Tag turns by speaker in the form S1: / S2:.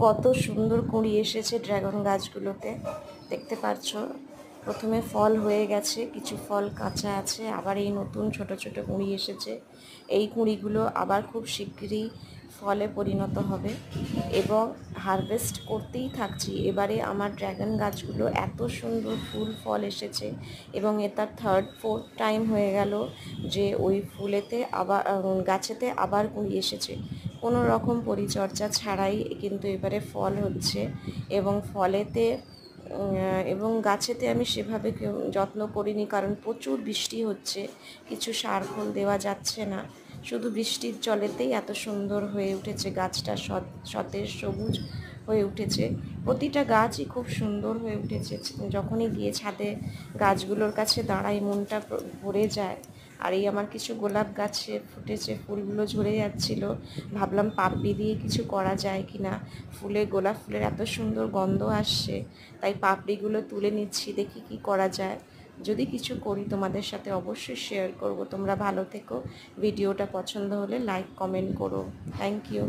S1: কত সুন্দর কুঁড়ি এসেছে ড্রাগন গাছগুলোতে, দেখতে পাচ্ছ। প্রথমে ফল হয়ে গেছে, কিছু ফল কাঁচা আছে, আবার এই নতুন ছোট ছোট কুঁড়ি এসেছে। এই কুঁড়িগুলো আবার খুব শিগগিরই ফলে পরিণত হবে এবং হারভেস্ট করতেই থাকছি। এবারে আমার ড্রাগন গাছগুলো এত সুন্দর ফুল ফল এসেছে এবং এটা থার্ড ফোর্থ টাইম হয়ে গেল যে ওই ফুলেতে আবার গাছেতে আবার কুঁড়ি এসেছে। কোনো রকম পরিচর্যা ছাড়াই কিন্তু এবারে ফল হচ্ছে এবং ফলেতে এবং গাছেতে আমি সেভাবে যত্ন করিনি, কারণ প্রচুর বৃষ্টি হচ্ছে, কিছু সার খোল দেওয়া যাচ্ছে না। শুধু বৃষ্টির জলেতেই এত সুন্দর হয়ে উঠেছে গাছটা, সতেজ সবুজ হয়ে উঠেছে। প্রতিটা গাছই খুব সুন্দর হয়ে উঠেছে। যখনই গিয়ে ছাদে গাছগুলোর কাছে দাঁড়াই মনটা ভরে যায়। আর এই আমার কিছু গোলাপ গাছে ফুটেছে, ফুলগুলো ঝরে যাচ্ছিল, ভাবলাম পাপড়ি দিয়ে কিছু করা যায় কি না। গোলাপ ফুলের এত সুন্দর গন্ধ আসছে, তাই পাপড়িগুলো তুলে নিচ্ছি, দেখি কি করা যায়। যদি কিছু করি তোমাদের সাথে অবশ্যই শেয়ার করব। তোমরা ভালো থেকো, ভিডিওটা পছন্দ হলে লাইক কমেন্ট করো। Thank you.